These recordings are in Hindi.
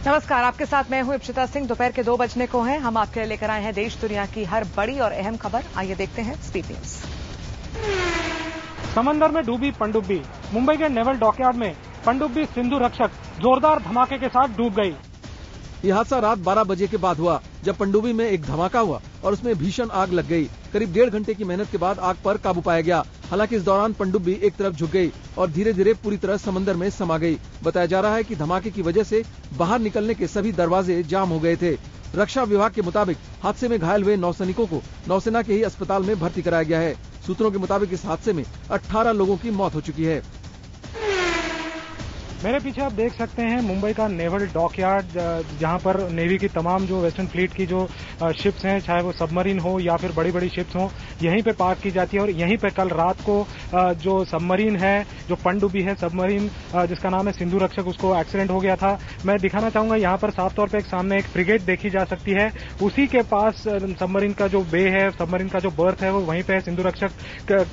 नमस्कार, आपके साथ मैं हूं इप्सिता सिंह। दोपहर के 2 बजने को हैं। हम आपके लिए लेकर आए हैं देश दुनिया की हर बड़ी और अहम खबर। आइए देखते हैं स्पीड न्यूज। समंदर में डूबी पनडुब्बी। मुंबई के नेवल डॉकयार्ड में पनडुब्बी सिंधु रक्षक जोरदार धमाके के साथ डूब गई। यह हादसा रात 12 बजे के बाद हुआ, जब पनडुब्बी में एक धमाका हुआ और उसमें भीषण आग लग गई। करीब 1.5 घंटे की मेहनत के बाद आग पर काबू पाया गया। हालांकि इस दौरान पनडुब्बी एक तरफ झुक गई और धीरे धीरे पूरी तरह समंदर में समा गई। बताया जा रहा है कि धमाके की वजह से बाहर निकलने के सभी दरवाजे जाम हो गए थे। रक्षा विभाग के मुताबिक हादसे में घायल हुए नौसैनिकों को नौसेना के ही अस्पताल में भर्ती कराया गया है। सूत्रों के मुताबिक इस हादसे में 18 लोगों की मौत हो चुकी है। मेरे पीछे आप देख सकते हैं मुंबई का नेवल डॉकयार्ड, जहां पर नेवी की तमाम जो वेस्टर्न फ्लीट की जो शिप्स हैं, चाहे वो सबमरीन हो या फिर बड़ी बड़ी शिप्स हो, यहीं पे पार्क की जाती है। और यहीं पे कल रात को जो सबमरीन है, जो पनडुब्बी है सबमरीन जिसका नाम है सिंधु रक्षक, उसको एक्सीडेंट हो गया था। मैं दिखाना चाहूंगा यहाँ पर साफ तौर पर एक सामने एक फ्रिगेट देखी जा सकती है। उसी के पास सबमरीन का जो बे है, सबमरीन का जो बर्थ है, वो वहीं पे सिंधु रक्षक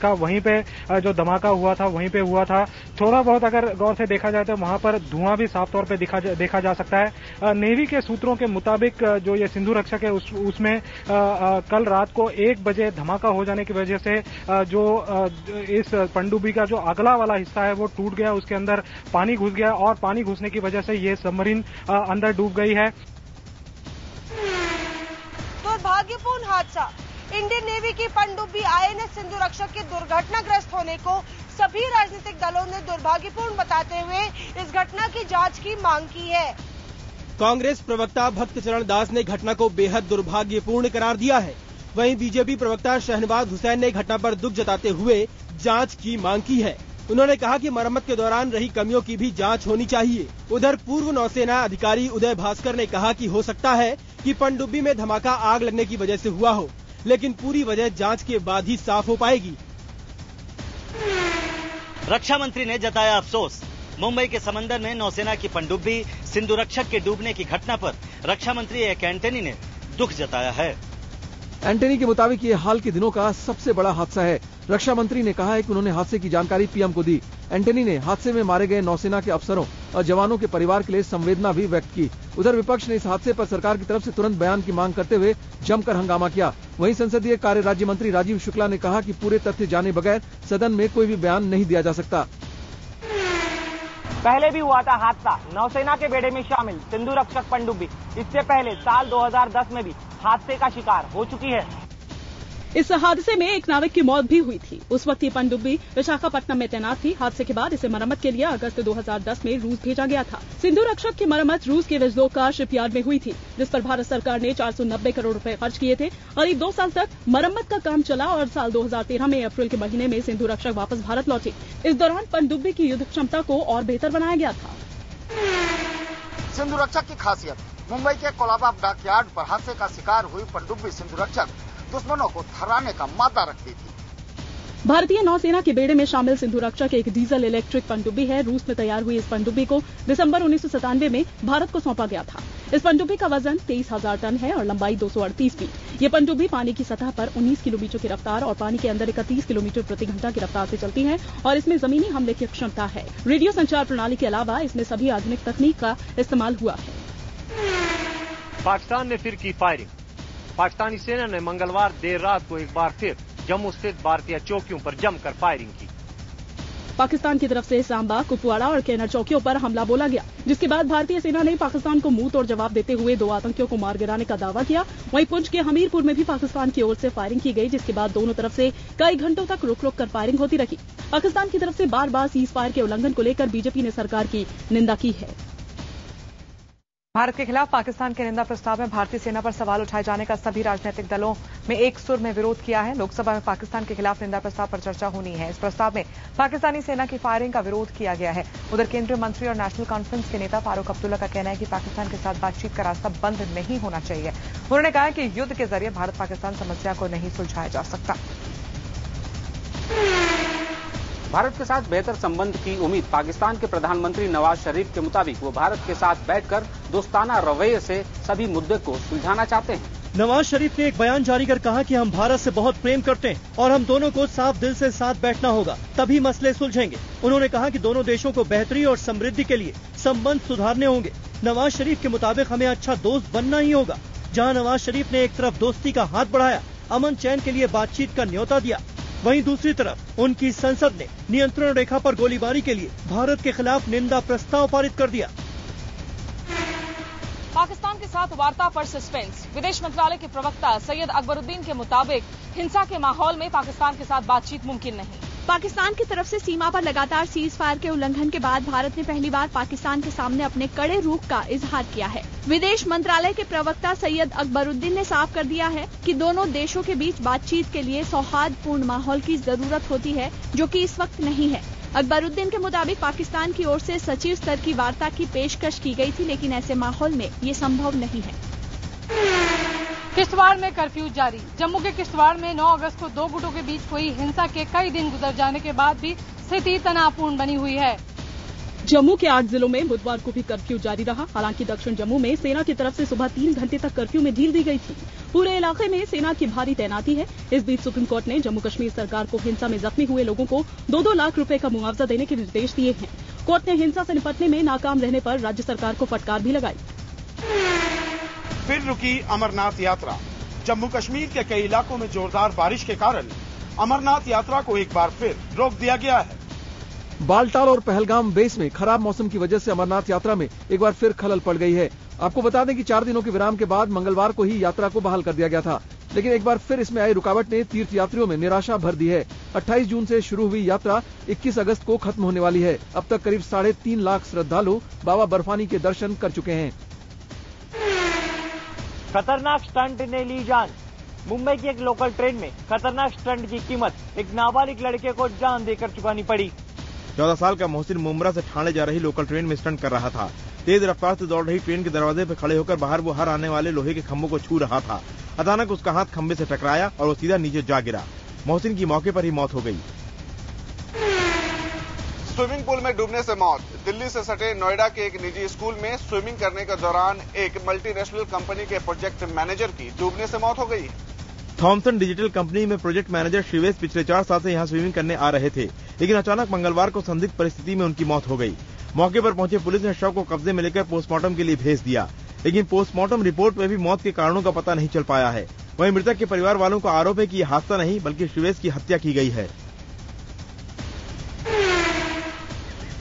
का वहीं पे जो धमाका हुआ था वहीं पे हुआ था। थोड़ा बहुत अगर गौर से देखा जाए तो वहां पर धुआं भी साफ तौर पे देखा जा सकता है। नेवी के सूत्रों के मुताबिक जो ये सिंधु रक्षक है उसमें कल रात को 1 बजे धमाका हो जाने की वजह से जो इस पनडुब्बी का जो अगला वाला हिस्सा है वो टूट गया, उसके अंदर पानी घुस गया और पानी घुसने की वजह से ये सबमरीन अंदर डूब गई है। दुर्भाग्यपूर्ण हादसा। इंडियन नेवी की पनडुब्बी INS सिंधु रक्षक के दुर्घटनाग्रस्त होने को सभी राजनीतिक दलों ने दुर्भाग्यपूर्ण बताते हुए इस घटना की जांच की मांग की है। कांग्रेस प्रवक्ता भक्त चरण दास ने घटना को बेहद दुर्भाग्यपूर्ण करार दिया है। वहीं बीजेपी प्रवक्ता शहनवाज हुसैन ने घटना पर दुख जताते हुए जांच की मांग की है। उन्होंने कहा कि मरम्मत के दौरान रही कमियों की भी जांच होनी चाहिए। उधर पूर्व नौसेना अधिकारी उदय भास्कर ने कहा कि हो सकता है कि पनडुब्बी में धमाका आग लगने की वजह से हुआ हो, लेकिन पूरी वजह जांच के बाद ही साफ हो पाएगी। रक्षा मंत्री ने जताया अफसोस। मुंबई के समंदर में नौसेना की पनडुब्बी सिंधु रक्षक के डूबने की घटना पर रक्षा मंत्री एंटनी ने दुख जताया है। एंटनी के मुताबिक ये हाल के दिनों का सबसे बड़ा हादसा है। रक्षा मंत्री ने कहा है कि उन्होंने हादसे की जानकारी पीएम को दी। एंटनी ने हादसे में मारे गए नौसेना के अफसरों और जवानों के परिवार के लिए संवेदना भी व्यक्त की। उधर विपक्ष ने इस हादसे पर सरकार की तरफ से तुरंत बयान की मांग करते हुए जमकर हंगामा किया। वहीं संसदीय कार्य राज्य मंत्री राजीव शुक्ला ने कहा कि पूरे तथ्य जाने बगैर सदन में कोई भी बयान नहीं दिया जा सकता। पहले भी हुआ था हादसा, नौसेना के बेड़े में शामिल सिंधु रक्षक पनडुब्बी इससे पहले साल 2010 में भी हादसे का शिकार हो चुकी है। इस हादसे में एक नाविक की मौत भी हुई थी। उस वक्त ये पनडुब्बी विशाखापट्टनम में तैनात थी। हादसे के बाद इसे मरम्मत के लिए अगस्त 2010 में रूस भेजा गया था। सिंधु रक्षक की मरम्मत रूस के वेज़लोका शिपयार्ड में हुई थी, जिस पर भारत सरकार ने 490 करोड़ रुपए खर्च किए थे। करीब 2 साल तक मरम्मत का काम चला और साल 2013 में अप्रैल के महीने में सिंधु रक्षक वापस भारत लौटी। इस दौरान पनडुब्बी की युद्ध क्षमता को और बेहतर बनाया गया था। सिंधु रक्षक की खासियत, मुंबई के कोलाबा डॉकयार्ड पर हादसे का शिकार हुई पनडुब्बी सिंधु रक्षक दुश्मनों को थर्राने का मादा रखती थी। भारतीय नौसेना के बेड़े में शामिल सिंधु रक्षक एक डीजल इलेक्ट्रिक पनडुब्बी है। रूस में तैयार हुई इस पनडुब्बी को दिसंबर 1997 में भारत को सौंपा गया था। इस पनडुब्बी का वजन 23,000 टन है और लंबाई 238 फीट। ये पनडुब्बी पानी की सतह पर 19 किलोमीटर की रफ्तार और पानी के अंदर 31 किलोमीटर प्रति घंटा की रफ्तार से चलती है और इसमें जमीनी हमले की क्षमता है। रेडियो संचार प्रणाली के अलावा इसमें सभी आधुनिक तकनीक का इस्तेमाल हुआ है। पाकिस्तान ने फिर की फायरिंग। पाकिस्तानी सेना ने मंगलवार देर रात को एक बार फिर जम्मू स्थित भारतीय चौकियों पर जमकर फायरिंग की। पाकिस्तान की तरफ से सांबा, कुपवाड़ा और केनर चौकियों पर हमला बोला गया, जिसके बाद भारतीय सेना ने पाकिस्तान को मुंह तोड़ जवाब देते हुए 2 आतंकियों को मार गिराने का दावा किया। वहीं पुंछ के हमीरपुर में भी पाकिस्तान की ओर से फायरिंग की गई, जिसके बाद दोनों तरफ से कई घंटों तक रुक रुक कर फायरिंग होती रही। पाकिस्तान की तरफ से बार बार सीज फायर के उल्लंघन को लेकर बीजेपी ने सरकार की निंदा की है। भारत के खिलाफ पाकिस्तान के निंदा प्रस्ताव में भारतीय सेना पर सवाल उठाए जाने का सभी राजनीतिक दलों में एक सुर में विरोध किया है। लोकसभा में पाकिस्तान के खिलाफ निंदा प्रस्ताव पर चर्चा होनी है। इस प्रस्ताव में पाकिस्तानी सेना की फायरिंग का विरोध किया गया है। उधर केंद्रीय मंत्री और नेशनल कॉन्फ्रेंस के नेता फारूक अब्दुल्ला का कहना है कि पाकिस्तान के साथ बातचीत का रास्ता बंद नहीं होना चाहिए। उन्होंने कहा कि युद्ध के जरिए भारत पाकिस्तान समस्या को नहीं सुलझाया जा सकता। भारत के साथ बेहतर संबंध की उम्मीद। पाकिस्तान के प्रधानमंत्री नवाज शरीफ के मुताबिक वो भारत के साथ बैठकर दोस्ताना रवैये से सभी मुद्दे को सुलझाना चाहते हैं। नवाज शरीफ ने एक बयान जारी कर कहा कि हम भारत से बहुत प्रेम करते हैं और हम दोनों को साफ दिल से साथ बैठना होगा, तभी मसले सुलझेंगे। उन्होंने कहा कि दोनों देशों को बेहतरी और समृद्धि के लिए संबंध सुधारने होंगे। नवाज शरीफ के मुताबिक हमें अच्छा दोस्त बनना ही होगा। जहां नवाज शरीफ ने एक तरफ दोस्ती का हाथ बढ़ाया, अमन चैन के लिए बातचीत का न्योता दिया, वहीं दूसरी तरफ उनकी संसद ने नियंत्रण रेखा पर गोलीबारी के लिए भारत के खिलाफ निंदा प्रस्ताव पारित कर दिया। पाकिस्तान के साथ वार्ता पर सस्पेंस। विदेश मंत्रालय के प्रवक्ता सैयद अकबरुद्दीन के मुताबिक हिंसा के माहौल में पाकिस्तान के साथ बातचीत मुमकिन नहीं। पाकिस्तान की तरफ से सीमा पर लगातार सीज फायर के उल्लंघन के बाद भारत ने पहली बार पाकिस्तान के सामने अपने कड़े रुख का इजहार किया है। विदेश मंत्रालय के प्रवक्ता सैयद अकबरुद्दीन ने साफ कर दिया है कि दोनों देशों के बीच बातचीत के लिए सौहार्दपूर्ण माहौल की जरूरत होती है, जो कि इस वक्त नहीं है। अकबरुद्दीन के मुताबिक पाकिस्तान की ओर से सचिव स्तर की वार्ता की पेशकश की गई थी, लेकिन ऐसे माहौल में ये संभव नहीं है। किश्तवाड़ में कर्फ्यू जारी। जम्मू के किश्तवाड़ में 9 अगस्त को 2 गुटों के बीच हुई हिंसा के कई दिन गुजर जाने के बाद भी स्थिति तनावपूर्ण बनी हुई है। जम्मू के 8 जिलों में बुधवार को भी कर्फ्यू जारी रहा। हालांकि दक्षिण जम्मू में सेना की तरफ से सुबह 3 घंटे तक कर्फ्यू में ढील दी गई थी। पूरे इलाके में सेना की भारी तैनाती है। इस बीच सुप्रीम कोर्ट ने जम्मू कश्मीर सरकार को हिंसा में जख्मी हुए लोगों को 2-2 लाख रुपए का मुआवजा देने के निर्देश दिए हैं। कोर्ट ने हिंसा से निपटने में नाकाम रहने पर राज्य सरकार को फटकार भी लगाई। फिर रुकी अमरनाथ यात्रा। जम्मू कश्मीर के कई इलाकों में जोरदार बारिश के कारण अमरनाथ यात्रा को एक बार फिर रोक दिया गया है। बालटाल और पहलगाम बेस में खराब मौसम की वजह से अमरनाथ यात्रा में एक बार फिर खलल पड़ गई है। आपको बता दें कि 4 दिनों के विराम के बाद मंगलवार को ही यात्रा को बहाल कर दिया गया था, लेकिन एक बार फिर इसमें आई रुकावट ने तीर्थ यात्रियों में निराशा भर दी है। 28 जून से शुरू हुई यात्रा 21 अगस्त को खत्म होने वाली है। अब तक करीब 3.5 लाख श्रद्धालु बाबा बर्फानी के दर्शन कर चुके हैं। खतरनाक स्टंट ने ली जान। मुंबई की एक लोकल ट्रेन में खतरनाक स्टंट की कीमत एक नाबालिग लड़के को जान देकर चुकानी पड़ी। 14 साल का मोहसिन मुंब्रा से ठाणे जा रही लोकल ट्रेन में स्टंट कर रहा था। तेज रफ्तार से दौड़ रही ट्रेन के दरवाजे पर खड़े होकर बाहर वो हर आने वाले लोहे के खंभों को छू रहा था। अचानक उसका हाथ खंभे से टकराया और वो सीधा नीचे जा गिरा। मोहसिन की मौके पर ही मौत हो गई। स्विमिंग पूल में डूबने से मौत। दिल्ली से सटे नोएडा के एक निजी स्कूल में स्विमिंग करने के दौरान एक मल्टीनेशनल कंपनी के प्रोजेक्ट मैनेजर की डूबने से मौत हो गई। थॉमसन डिजिटल कंपनी में प्रोजेक्ट मैनेजर शिवेश पिछले 4 साल से यहाँ स्विमिंग करने आ रहे थे, लेकिन अचानक मंगलवार को संदिग्ध परिस्थिति में उनकी मौत हो गई। मौके पर पहुंचे पुलिस ने शव को कब्जे में लेकर पोस्टमार्टम के लिए भेज दिया, लेकिन पोस्टमार्टम रिपोर्ट में भी मौत के कारणों का पता नहीं चल पाया है। वहीं मृतक के परिवार वालों का आरोप है कि यह हादसा नहीं बल्कि शिवेश की हत्या की गई है।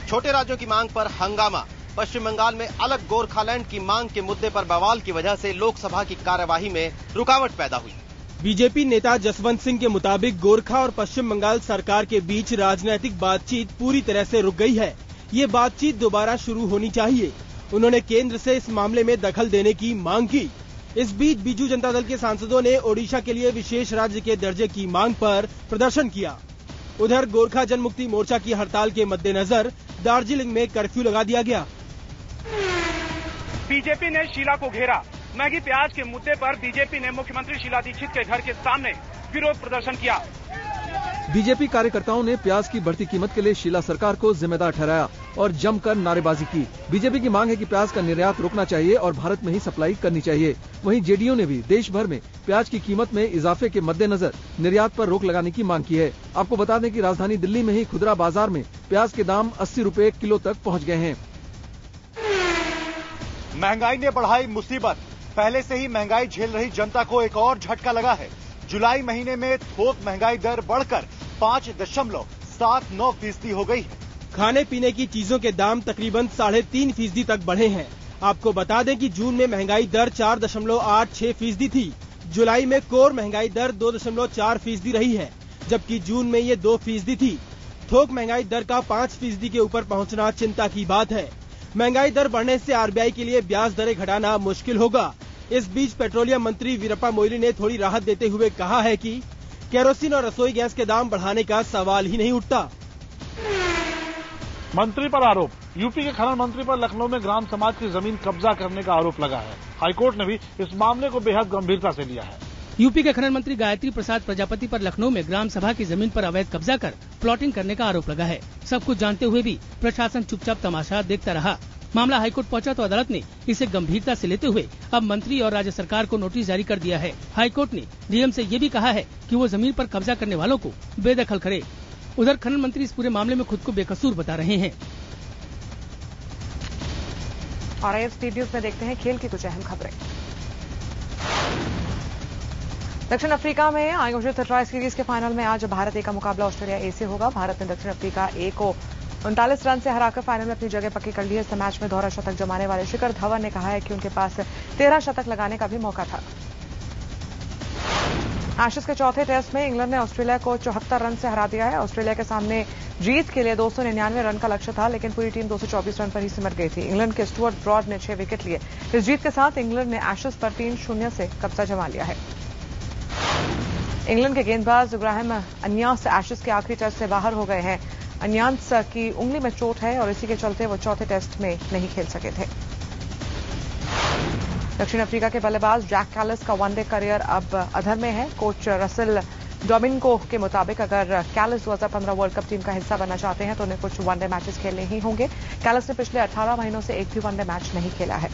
छोटे राज्यों की मांग पर हंगामा। पश्चिम बंगाल में अलग गोरखालैंड की मांग के मुद्दे पर बवाल की वजह से लोकसभा की कार्यवाही में रुकावट पैदा हुई। बीजेपी नेता जसवंत सिंह के मुताबिक गोरखा और पश्चिम बंगाल सरकार के बीच राजनीतिक बातचीत पूरी तरह से रुक गई है। ये बातचीत दोबारा शुरू होनी चाहिए। उन्होंने केंद्र से इस मामले में दखल देने की मांग की। इस बीच बीजू जनता दल के सांसदों ने ओडिशा के लिए विशेष राज्य के दर्जे की मांग पर प्रदर्शन किया। उधर गोरखा जनमुक्ति मोर्चा की हड़ताल के मद्देनजर दार्जिलिंग में कर्फ्यू लगा दिया गया। बीजेपी ने शीला को घेरा। मैगी प्याज के मुद्दे पर बीजेपी ने मुख्यमंत्री शीला दीक्षित के घर के सामने विरोध प्रदर्शन किया। बीजेपी कार्यकर्ताओं ने प्याज की बढ़ती कीमत के लिए शीला सरकार को जिम्मेदार ठहराया और जमकर नारेबाजी की। बीजेपी की मांग है कि प्याज का निर्यात रोकना चाहिए और भारत में ही सप्लाई करनी चाहिए। वहीं जेडीयू ने भी देश भर में प्याज की कीमत में इजाफे के मद्देनजर निर्यात पर रोक लगाने की मांग की है। आपको बता दें कि राजधानी दिल्ली में ही खुदरा बाजार में प्याज के दाम 80 रुपए किलो तक पहुँच गए हैं। महंगाई ने बढ़ाई मुसीबत। पहले से ही महंगाई झेल रही जनता को एक और झटका लगा है। जुलाई महीने में थोक महंगाई दर बढ़कर 5.79% हो गई है। खाने पीने की चीजों के दाम तकरीबन 3.5% तक बढ़े हैं। आपको बता दें कि जून में महंगाई दर 4.86% थी। जुलाई में कोर महंगाई दर 2.4% रही है, जबकि जून में ये 2% थी। थोक महंगाई दर का 5% के ऊपर पहुंचना चिंता की बात है। महंगाई दर बढ़ने से आरबीआई के लिए ब्याज दरें घटाना मुश्किल होगा। इस बीच पेट्रोलियम मंत्री वीरप्पा मोइली ने थोड़ी राहत देते हुए कहा है कि केरोसिन और रसोई गैस के दाम बढ़ाने का सवाल ही नहीं उठता। मंत्री पर आरोप। यूपी के खनन मंत्री पर लखनऊ में ग्राम समाज की जमीन कब्जा करने का आरोप लगा है। हाईकोर्ट ने भी इस मामले को बेहद गंभीरता से लिया है। यूपी के खनन मंत्री गायत्री प्रसाद प्रजापति पर लखनऊ में ग्राम सभा की जमीन पर अवैध कब्जा कर प्लॉटिंग करने का आरोप लगा है। सब कुछ जानते हुए भी प्रशासन चुपचाप तमाशा देखता रहा। मामला हाईकोर्ट पहुंचा तो अदालत ने इसे गंभीरता से लेते हुए अब मंत्री और राज्य सरकार को नोटिस जारी कर दिया है। हाईकोर्ट ने डीएम से ये भी कहा है कि वो जमीन पर कब्जा करने वालों को बेदखल करे। उधर खनन मंत्री इस पूरे मामले में खुद को बेकसूर बता रहे हैं। और आइए स्पीड न्यूज में देखते हैं खेल की कुछ अहम खबरें। दक्षिण अफ्रीका में आयोजित ट्राई सीरीज के फाइनल में आज भारत ए का मुकाबला ऑस्ट्रेलिया ए से होगा। भारत ने दक्षिण अफ्रीका ए को 39 रन से हराकर फाइनल में अपनी जगह पक्की कर ली है। इस मैच में दोहरा शतक जमाने वाले शिखर धवन ने कहा है कि उनके पास 13 शतक लगाने का भी मौका था। एशेज के चौथे टेस्ट में इंग्लैंड ने ऑस्ट्रेलिया को 74 रन से हरा दिया है। ऑस्ट्रेलिया के सामने जीत के लिए 299 रन का लक्ष्य था, लेकिन पूरी टीम 224 रन पर ही सिमट गई थी। इंग्लैंड के स्टुअर्ट ब्रॉड ने 6 विकेट लिए। इस जीत के साथ इंग्लैंड ने एशेज पर 3-0 से कब्जा जमा लिया है। इंग्लैंड के गेंदबाज इब्राहिम अन्यास एशेज के आखिरी टेस्ट से बाहर हो गए हैं। अन्यास की उंगली में चोट है और इसी के चलते वो चौथे टेस्ट में नहीं खेल सके थे। दक्षिण अफ्रीका के बल्लेबाज जैक कैलिस का वनडे करियर अब अधर में है। कोच रसेल डोमिनिको के मुताबिक अगर कैलिस 2015 वर्ल्ड कप टीम का हिस्सा बनना चाहते हैं तो उन्हें कुछ वनडे मैचेस खेलने ही होंगे। कैलिस ने पिछले 18 महीनों से एक भी वनडे मैच नहीं खेला है।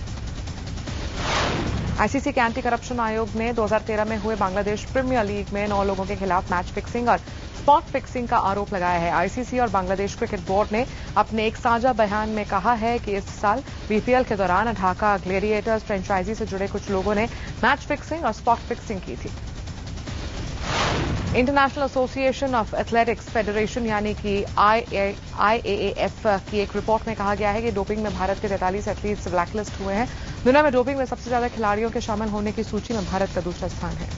आईसीसी के एंटी करप्शन आयोग ने 2013 में हुए बांग्लादेश प्रीमियर लीग में 9 लोगों के खिलाफ मैच फिक्सिंग और स्पॉट फिक्सिंग का आरोप लगाया है। आईसीसी और बांग्लादेश क्रिकेट बोर्ड ने अपने एक साझा बयान में कहा है कि इस साल बीपीएल के दौरान ढाका ग्लेडिएटर्स फ्रेंचाइजी से जुड़े कुछ लोगों ने मैच फिक्सिंग और स्पॉट फिक्सिंग की थी। International association of athletics federation यानी कि IAAF की एक रिपोर्ट में कहा गया है कि डोपिंग में भारत के 43 एथलीट्स ब्लैकलिस्ट हुए हैं। दुनिया में डोपिंग में सबसे ज्यादा खिलाड़ियों के शामिल होने की सूची में भारत का दूसरा स्थान है।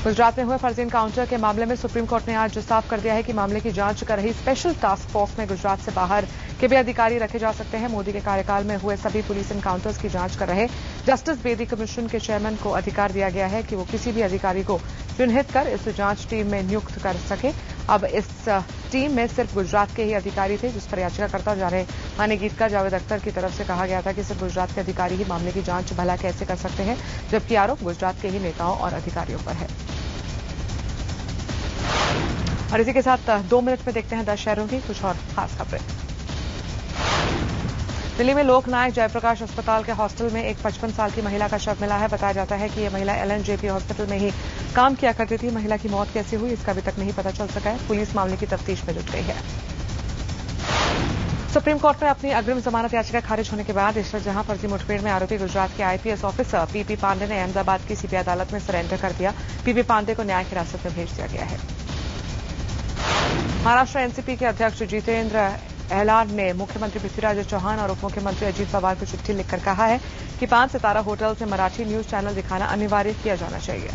गुजरात में हुए फर्जी एनकाउंटर के मामले में सुप्रीम कोर्ट ने आज साफ कर दिया है कि मामले की जांच कर रही स्पेशल टास्क फोर्स में गुजरात से बाहर के भी अधिकारी रखे जा सकते हैं। मोदी के कार्यकाल में हुए सभी पुलिस एनकाउंटर्स की जांच कर रहे जस्टिस बेदी कमीशन के चेयरमैन को अधिकार दिया गया है कि वो किसी भी अधिकारी को चिन्हित कर इस जांच टीम में नियुक्त कर सके। अब इस टीम में सिर्फ गुजरात के ही अधिकारी थे, जिस पर याचिकाकर्ता जाने माने गीतकार जावेद अख्तर की तरफ से कहा गया था कि सिर्फ गुजरात के अधिकारी ही मामले की जांच भला कैसे कर सकते हैं, जबकि आरोप गुजरात के ही नेताओं और अधिकारियों पर है। और इसी के साथ 2 मिनट में देखते हैं 10 शहरों की कुछ और खास खबरें। दिल्ली में लोकनायक जयप्रकाश अस्पताल के हॉस्टल में एक 55 साल की महिला का शव मिला है। बताया जाता है कि यह महिला LNJP हॉस्पिटल में ही काम किया करती थी। महिला की मौत कैसे हुई इसका अभी तक नहीं पता चल सका है। पुलिस मामले की तफ्तीश में जुट गई है। सुप्रीम कोर्ट में अपनी अग्रिम जमानत याचिका खारिज होने के बाद इस जहां फर्जी मुठभेड़ में आरोपी गुजरात के IPS ऑफिसर PP पांडे ने अहमदाबाद की CBI अदालत में सरेंडर कर दिया। PP पांडे को न्यायिक हिरासत में भेज दिया गया है। महाराष्ट्र एनसीपी के अध्यक्ष जितेंद्र एहलान ने मुख्यमंत्री पृथ्वीराज चौहान और उप मुख्यमंत्री अजीत पवार को चिट्ठी लिखकर कहा है कि 5 सितारा होटल से मराठी न्यूज चैनल दिखाना अनिवार्य किया जाना चाहिए।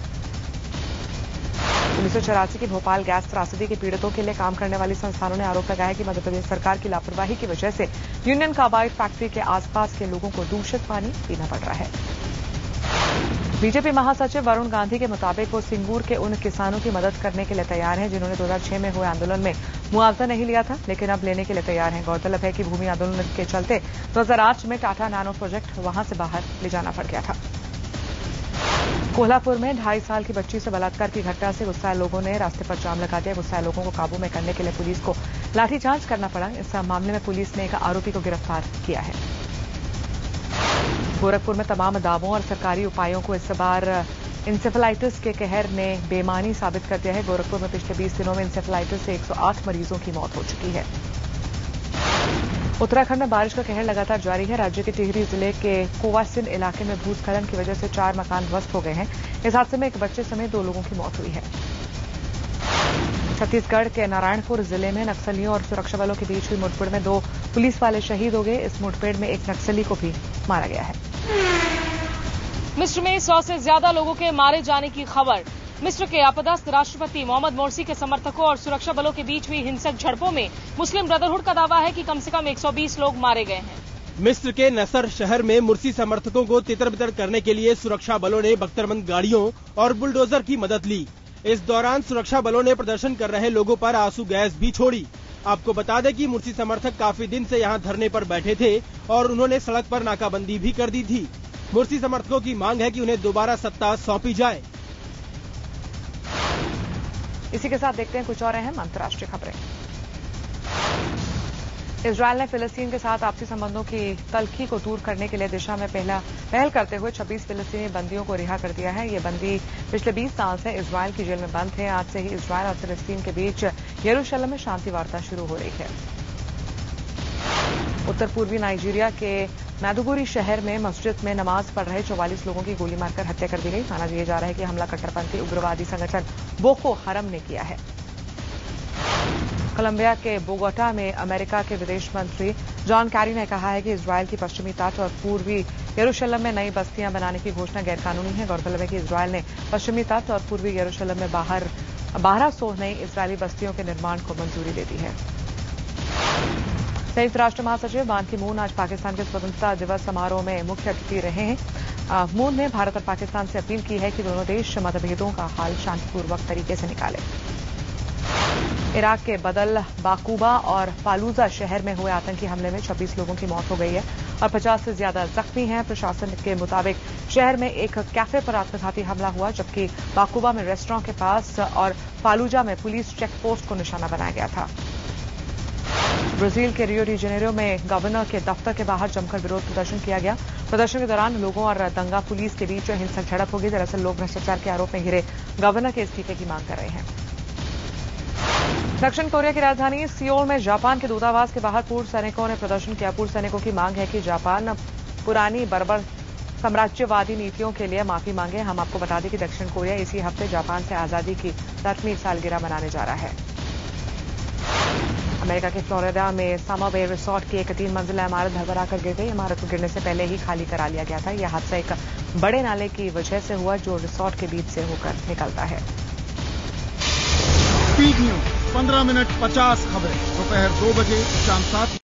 1984 की भोपाल गैस त्रासदी के पीड़ितों के लिए काम करने वाली संस्थानों ने आरोप लगाया कि मध्य प्रदेश सरकार की लापरवाही की वजह से यूनियन कार्बाइड फैक्ट्री के आसपास के लोगों को दूषित पानी पीना पड़ रहा है। बीजेपी महासचिव वरुण गांधी के मुताबिक वो सिंगूर के उन किसानों की मदद करने के लिए तैयार हैं जिन्होंने 2006 में हुए आंदोलन में मुआवजा नहीं लिया था, लेकिन अब लेने के लिए तैयार हैं। गौरतलब है कि भूमि आंदोलन के चलते 2008 में टाटा नैनो प्रोजेक्ट वहां से बाहर ले जाना पड़ गया था। कोल्हापुर में 2.5 साल की बच्ची से बलात्कार की घटना से गुस्साए लोगों ने रास्ते पर जाम लगा दिया। गुस्साए लोगों को काबू में करने के लिए पुलिस को लाठीचार्ज करना पड़ा। इस मामले में पुलिस ने एक आरोपी को गिरफ्तार किया है। गोरखपुर में तमाम दावों और सरकारी उपायों को इस बार इंसेफेलाइटिस के कहर ने बेमानी साबित कर दिया है। गोरखपुर में पिछले 20 दिनों में इंसेफेलाइटिस से 108 मरीजों की मौत हो चुकी है। उत्तराखंड में बारिश का कहर लगातार जारी है। राज्य के टिहरी जिले के कोवासिन इलाके में भूस्खलन की वजह से 4 मकान ध्वस्त हो गए हैं। इस हादसे में एक बच्चे समेत 2 लोगों की मौत हुई है। छत्तीसगढ़ के नारायणपुर जिले में नक्सलियों और सुरक्षा बलों के बीच हुई मुठभेड़ में 2 पुलिस वाले शहीद हो गए। इस मुठभेड़ में एक नक्सली को भी मारा गया है। मिस्र में 100 से ज्यादा लोगों के मारे जाने की खबर। मिस्र के अपदस्थ राष्ट्रपति मोहम्मद मोर्सी के समर्थकों और सुरक्षा बलों के बीच हुई हिंसक झड़पों में मुस्लिम ब्रदरहुड का दावा है कि कम से कम 120 लोग मारे गए हैं। मिस्र के नसर शहर में मुर्सी समर्थकों को तितर-बितर करने के लिए सुरक्षा बलों ने बख्तरबंद गाड़ियों और बुलडोजर की मदद ली। इस दौरान सुरक्षा बलों ने प्रदर्शन कर रहे लोगों पर आंसू गैस भी छोड़ी। आपको बता दें कि मुर्सी समर्थक काफी दिन से यहां धरने पर बैठे थे और उन्होंने सड़क पर नाकाबंदी भी कर दी थी। मुर्सी समर्थकों की मांग है कि उन्हें दोबारा सत्ता सौंपी जाए। इसी के साथ देखते हैं कुछ और अहम अंतर्राष्ट्रीय खबरें। इजरायल ने फिलिस्तीन के साथ आपसी संबंधों की तल्खी को दूर करने के लिए दिशा में पहल करते हुए 26 फिलिस्तीनी बंदियों को रिहा कर दिया है। ये बंदी पिछले 20 साल से इजरायल की जेल में बंद थे। आज से ही इजरायल और फिलिस्तीन के बीच यरूशलेम में शांति वार्ता शुरू हो रही है। उत्तर पूर्वी नाइजीरिया के मैदुगुरी शहर में मस्जिद में नमाज पढ़ रहे 44 लोगों की गोली मारकर हत्या कर दी गई। माना जा रहा है कि हमला कट्टरपंथी उग्रवादी संगठन बोको हरम ने किया है। कोलंबिया के बोगोटा में अमेरिका के विदेश मंत्री जॉन कैरी ने कहा है कि इजरायल की पश्चिमी तट और पूर्वी यरूशलेम में नई बस्तियां बनाने की घोषणा गैरकानूनी है। गौरतलब है कि इजरायल ने पश्चिमी तट और पूर्वी यरूशलेम में 1200 नई इजरायली बस्तियों के निर्माण को मंजूरी दे दी है। संयुक्त राष्ट्र महासचिव बान की मून आज पाकिस्तान के स्वतंत्रता दिवस समारोह में मुख्य अतिथि रहे हैं। मून ने भारत और पाकिस्तान से अपील की है कि दोनों देश मतभेदों का हल शांतिपूर्वक तरीके से निकालें। इराक के बदल, बाकूबा और फालूजा शहर में हुए आतंकी हमले में 26 लोगों की मौत हो गई है और 50 से ज्यादा जख्मी हैं। प्रशासन के मुताबिक शहर में एक कैफे पर आत्मघाती हमला हुआ, जबकि बाकूबा में रेस्टोरेंट के पास और फालूजा में पुलिस चेक पोस्ट को निशाना बनाया गया था। ब्राजील के रियो डी जेनेरो में गवर्नर के दफ्तर के बाहर जमकर विरोध प्रदर्शन किया गया। प्रदर्शन के दौरान लोगों और दंगा पुलिस के बीच हिंसक झड़प हो गई। दरअसल लोग भ्रष्टाचार के आरोप में घिरे गवर्नर के इस्तीफे की मांग कर रहे हैं। दक्षिण कोरिया की राजधानी सियोल में जापान के दूतावास के बाहर पूर्व सैनिकों ने प्रदर्शन किया। पूर्व सैनिकों की मांग है कि जापान पुरानी बर्बर साम्राज्यवादी नीतियों के लिए माफी मांगे। हम आपको बता दें कि दक्षिण कोरिया इसी हफ्ते जापान से आजादी की 60वीं सालगिरह मनाने जा रहा है। अमेरिका के फ्लोरिडा में समर बे रिसोर्ट की एक 3 मंजिला इमारत भरभरा कर गिर गई। इमारत को गिरने से पहले ही खाली करा लिया गया था। यह हादसा एक बड़े नाले की वजह से हुआ जो रिसोर्ट के बीच से होकर निकलता है। स्पीड न्यूज 15 मिनट 50 खबरें दोपहर 2 बजे शाम 7